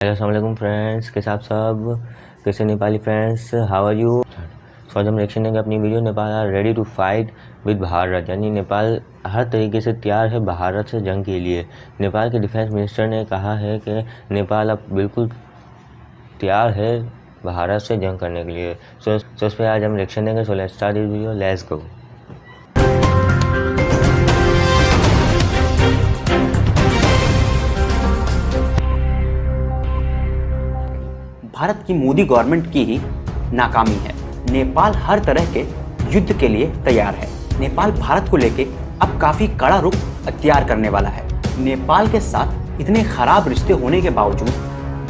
Hello अस्सलाम वालेकुम friends, कैसे आप सब? कैसे Nepali friends, how are you? So आज हम रिएक्शन देंगे अपनी video Nepal are ready to fight with Bharat, यानी नेपाल हर तरीके से तैयार है भारत से जंग के लिए। नेपाल के डिफेंस मिनिस्टर ने कहा है कि नेपाल अब बिल्कुल तैयार है भारत से जंग करने के लिए। सो इस पर आज हम रिएक्शन देंगे। So let's start this video, let's go. Bharat की मोदी गवर्नमेंट की ही नाकामी है। नेपाल हर तरह के युद्ध के लिए तैयार है। नेपाल भारत को लेके अब काफी कड़ा रुख अख्तियार करने वाला है। नेपाल के साथ इतने खराब रिश्ते होने के बावजूद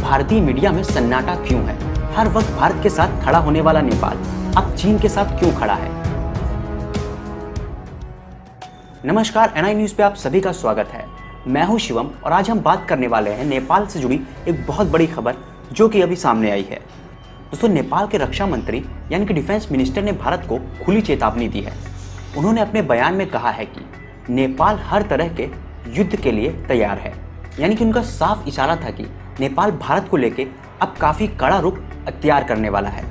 भारतीय मीडिया में सन्नाटा क्यों है? हर वक्त भारत के साथ खड़ा होने वाला नेपाल अब चीन के साथ क्यों खड़ा है? नमस्कार, एनआई न्यूज पे आप सभी का स्वागत है। मैं हूं शिवम और आज हम बात करने वाले हैं नेपाल से जुड़ी एक बहुत बड़ी खबर जो कि अभी सामने आई है। दोस्तों, नेपाल के रक्षा मंत्री यानी कि डिफेंस मिनिस्टर ने भारत को खुली चेतावनी दी है। उन्होंने अपने बयान में कहा है कि नेपाल हर तरह के युद्ध के लिए तैयार है, यानी कि उनका साफ इशारा था कि नेपाल भारत को लेकर अब काफी कड़ा रुख अख्तियार करने वाला है।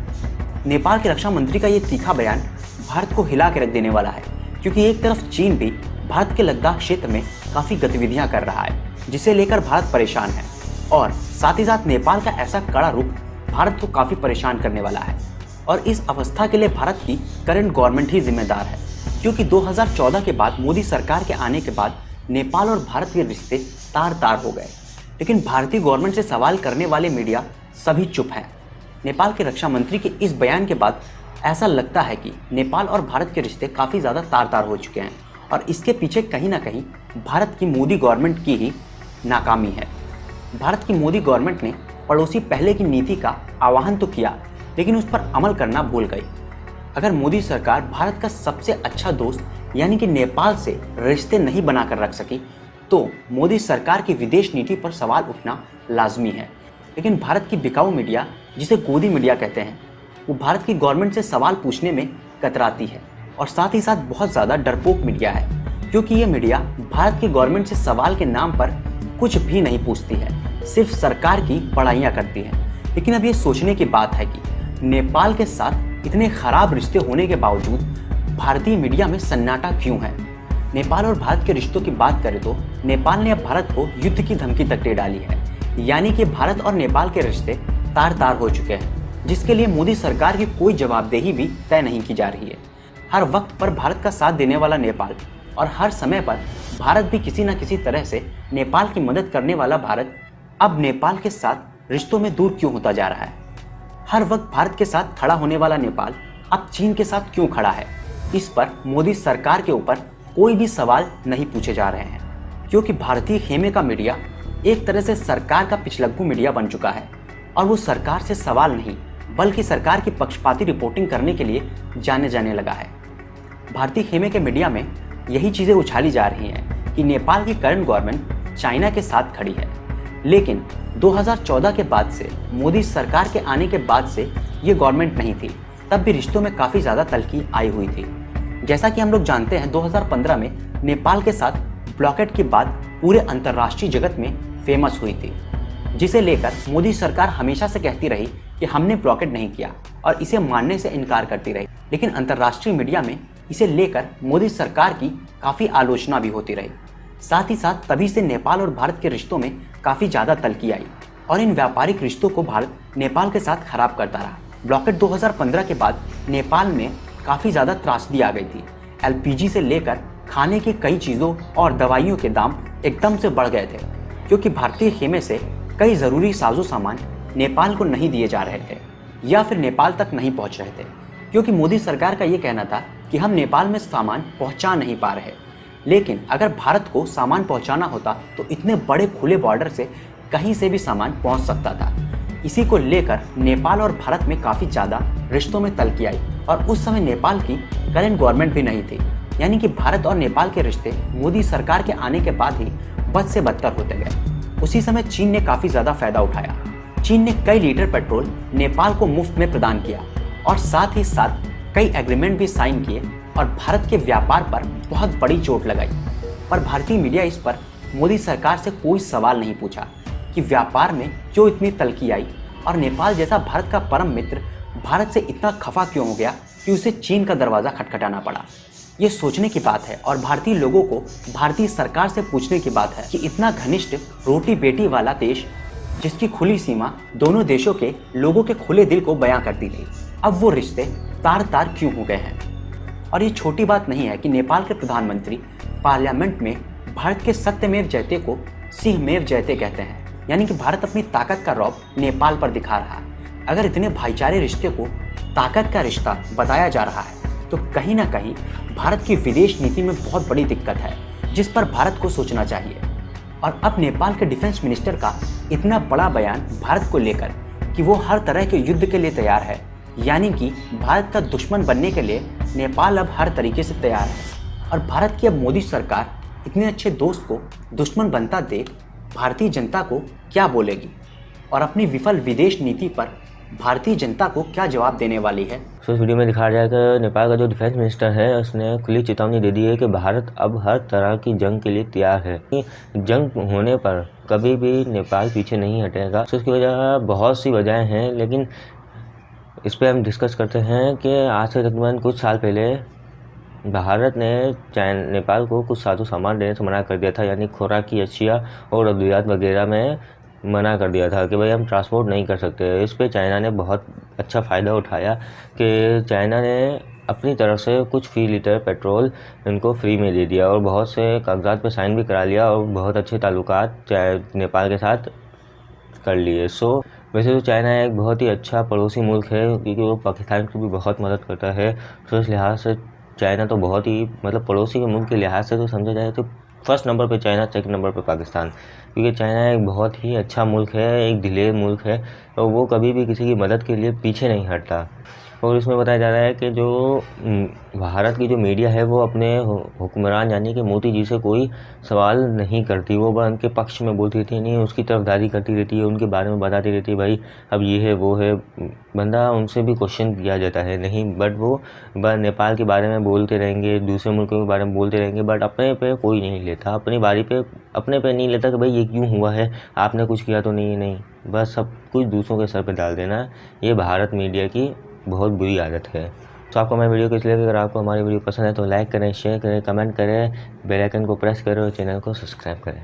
नेपाल के रक्षा मंत्री का ये तीखा बयान भारत को हिला के रख देने वाला है, क्योंकि एक तरफ चीन भी भारत के लद्दाख क्षेत्र में काफी गतिविधियां कर रहा है, जिसे लेकर भारत परेशान है, और साथ ही साथ नेपाल का ऐसा कड़ा रुख भारत को काफी परेशान करने वाला है। और इस अवस्था के लिए भारत की करंट गवर्नमेंट ही जिम्मेदार है, क्योंकि 2014 के बाद मोदी सरकार के आने के बाद नेपाल और भारत के रिश्ते तार तार हो गए। लेकिन भारतीय गवर्नमेंट से सवाल करने वाले मीडिया सभी चुप हैं। नेपाल के रक्षा मंत्री के इस बयान के बाद ऐसा लगता है कि नेपाल और भारत के रिश्ते काफी ज्यादा तार तार हो चुके हैं, और इसके पीछे कहीं ना कहीं भारत की मोदी गवर्नमेंट की ही नाकामी है। भारत की मोदी गवर्नमेंट ने पड़ोसी पहले की नीति का आह्वान तो किया, लेकिन उस पर अमल करना भूल गई। अगर मोदी सरकार भारत का सबसे अच्छा दोस्त यानी कि नेपाल से रिश्ते नहीं बनाकर रख सकी, तो मोदी सरकार की विदेश नीति पर सवाल उठना लाजमी है। लेकिन भारत की बिकाऊ मीडिया, जिसे गोदी मीडिया कहते हैं, वो भारत की गवर्नमेंट से सवाल पूछने में कतराती है, और साथ ही साथ बहुत ज़्यादा डरपोक मीडिया है, क्योंकि ये मीडिया भारत की गवर्नमेंट से सवाल के नाम पर कुछ भी नहीं पूछती है, सिर्फ सरकार की बड़ाइयाँ करती है। लेकिन अब ये सोचने की बात है कि नेपाल के साथ इतने खराब रिश्ते होने के बावजूद भारतीय मीडिया में सन्नाटा क्यों है। नेपाल और भारत के रिश्तों की बात करें तो नेपाल ने अब भारत को युद्ध की धमकी तक दे डाली है, यानी कि भारत और नेपाल के रिश्ते तार तार हो चुके हैं, जिसके लिए मोदी सरकार की कोई जवाबदेही भी तय नहीं की जा रही है। हर वक्त पर भारत का साथ देने वाला नेपाल और हर समय पर भारत भी किसी न किसी तरह से नेपाल की मदद करने वाला भारत अब नेपाल के साथ रिश्तों में दूर क्यों होता जा रहा है? हर वक्त भारत के साथ खड़ा होने वाला नेपाल अब चीन के साथ क्यों खड़ा है? इस पर मोदी सरकार के ऊपर कोई भी सवाल नहीं पूछे जा रहे हैं, क्योंकि भारतीय खेमे का मीडिया एक तरह से सरकार का पिछलग्गू मीडिया बन चुका है, और वो सरकार से सवाल नहीं बल्कि सरकार की पक्षपाती रिपोर्टिंग करने के लिए जाने लगा है। भारतीय खेमे के मीडिया में यही चीज़ें उछाली जा रही हैं कि नेपाल की करंट गवर्नमेंट चाइना के साथ खड़ी है, लेकिन 2014 के बाद से, मोदी सरकार के आने के बाद से ये गवर्नमेंट नहीं थी, तब भी रिश्तों में काफ़ी ज़्यादा तल्खी आई हुई थी। जैसा कि हम लोग जानते हैं, 2015 में नेपाल के साथ ब्लॉकेट की बात पूरे अंतर्राष्ट्रीय जगत में फेमस हुई थी, जिसे लेकर मोदी सरकार हमेशा से कहती रही कि हमने ब्लॉकेट नहीं किया, और इसे मानने से इनकार करती रही। लेकिन अंतर्राष्ट्रीय मीडिया में इसे लेकर मोदी सरकार की काफ़ी आलोचना भी होती रही। साथ ही साथ तभी से नेपाल और भारत के रिश्तों में काफ़ी ज़्यादा तल्खी आई, और इन व्यापारिक रिश्तों को भारत नेपाल के साथ खराब करता रहा। ब्लॉकेट 2015 के बाद नेपाल में काफ़ी ज़्यादा त्रासदी आ गई थी। एलपीजी से लेकर खाने की कई चीज़ों और दवाइयों के दाम एकदम से बढ़ गए थे, क्योंकि भारतीय खेमे से कई ज़रूरी साजो सामान नेपाल को नहीं दिए जा रहे थे, या फिर नेपाल तक नहीं पहुंच रहे थे, क्योंकि मोदी सरकार का ये कहना था कि हम नेपाल में सामान पहुंचा नहीं पा रहे। लेकिन अगर भारत को सामान पहुंचाना होता तो इतने बड़े खुले बॉर्डर से कहीं से भी सामान पहुंच सकता था। इसी को लेकर नेपाल और भारत में काफ़ी ज़्यादा रिश्तों में तल्खी आई, और उस समय नेपाल की करंट गवर्नमेंट भी नहीं थी, यानी कि भारत और नेपाल के रिश्ते मोदी सरकार के आने के बाद ही बद से बदतर होते गए। उसी समय चीन ने काफ़ी ज़्यादा फायदा उठाया। चीन ने कई लीटर पेट्रोल नेपाल को मुफ्त में प्रदान किया, और साथ ही साथ कई एग्रीमेंट भी साइन किए, और भारत के व्यापार पर बहुत बड़ी चोट लगाई। पर भारतीय मीडिया इस पर मोदी सरकार से कोई सवाल नहीं पूछा, कि व्यापार में क्यों इतनी तल्खी आई और नेपाल जैसा भारत का परम मित्र भारत से इतना खफा क्यों हो गया कि उसे चीन का दरवाज़ा खटखटाना पड़ा। ये सोचने की बात है और भारतीय लोगों को भारतीय सरकार से पूछने की बात है कि इतना घनिष्ठ रोटी बेटी वाला देश, जिसकी खुली सीमा दोनों देशों के लोगों के खुले दिल को बयां करती थी, अब वो रिश्ते तार तार क्यों हो गए हैं। और ये छोटी बात नहीं है कि नेपाल के प्रधानमंत्री पार्लियामेंट में भारत के सत्यमेव जयते को सिंहमेव जयते कहते हैं, यानी कि भारत अपनी ताकत का रौब नेपाल पर दिखा रहा है। अगर इतने भाईचारे रिश्ते को ताकत का रिश्ता बताया जा रहा है तो कहीं ना कहीं भारत की विदेश नीति में बहुत बड़ी दिक्कत है, जिस पर भारत को सोचना चाहिए। और अब नेपाल के डिफेंस मिनिस्टर का इतना बड़ा बयान भारत को लेकर कि वो हर तरह के युद्ध के लिए तैयार है, यानी कि भारत का दुश्मन बनने के लिए नेपाल अब हर तरीके से तैयार है। और भारत की अब मोदी सरकार इतने अच्छे दोस्त को दुश्मन बनता देख भारतीय जनता को क्या बोलेगी और अपनी विफल विदेश नीति पर भारतीय जनता को क्या जवाब देने वाली है। तो इस वीडियो में दिखाया जाएगा कि नेपाल का जो डिफेंस मिनिस्टर है उसने खुली चेतावनी दे दी है कि भारत अब हर तरह की जंग के लिए तैयार है। जंग होने पर कभी भी नेपाल पीछे नहीं हटेगा। तो इसकी वजह बहुत सी वजहें हैं, लेकिन इस पर हम डिस्कस करते हैं कि आज से तकरीबन कुछ साल पहले भारत ने नेपाल को कुछ साजो सामान देने से मना कर दिया था, यानी खुराक की अशिया और अद्वियात वगैरह में मना कर दिया था कि भाई हम ट्रांसपोर्ट नहीं कर सकते। इस पे चाइना ने बहुत अच्छा फ़ायदा उठाया कि चाइना ने अपनी तरफ से कुछ फी लीटर पेट्रोल इनको फ्री में दे दिया और बहुत से कागजात पे साइन भी करा लिया और बहुत अच्छे ताल्लुकात नेपाल के साथ कर लिए। वैसे तो चाइना एक बहुत ही अच्छा पड़ोसी मुल्क है, क्योंकि वो पाकिस्तान की भी बहुत मदद करता है। तो इस लिहाज से चाइना तो बहुत ही पड़ोसी के मुल्क के लिहाज से तो समझा जाए तो फर्स्ट नंबर पे चाइना, सेकंड नंबर पे पाकिस्तान, क्योंकि चाइना एक बहुत ही अच्छा मुल्क है, एक दिलेर मुल्क है और वो कभी भी किसी की मदद के लिए पीछे नहीं हटता। और इसमें बताया जा रहा है कि जो भारत की जो मीडिया है वो अपने हुक्मरान यानी कि मोदी जी से कोई सवाल नहीं करती, वो बस उनके पक्ष में बोलती रहती है, नहीं उसकी तरफदारी करती रहती है, उनके बारे में बताती रहती है, भाई अब ये है वो है। बंदा उनसे भी क्वेश्चन किया जाता है नहीं, बट वो बस नेपाल के बारे में बोलते रहेंगे, दूसरे मुल्कों के बारे में बोलते रहेंगे, बट अपने पे कोई नहीं लेता, अपनी बारी पे अपने पे नहीं लेता कि भाई ये क्यों हुआ है, आपने कुछ किया तो नहीं, बस सब कुछ दूसरों के सर पे डाल देना। ये भारत मीडिया की बहुत बुरी आदत है। तो आपको हमारी वीडियो कैसी लगी? अगर आपको हमारी वीडियो पसंद है तो लाइक करें, शेयर करें, कमेंट करें, बेल आइकन को प्रेस करें और चैनल को सब्सक्राइब करें।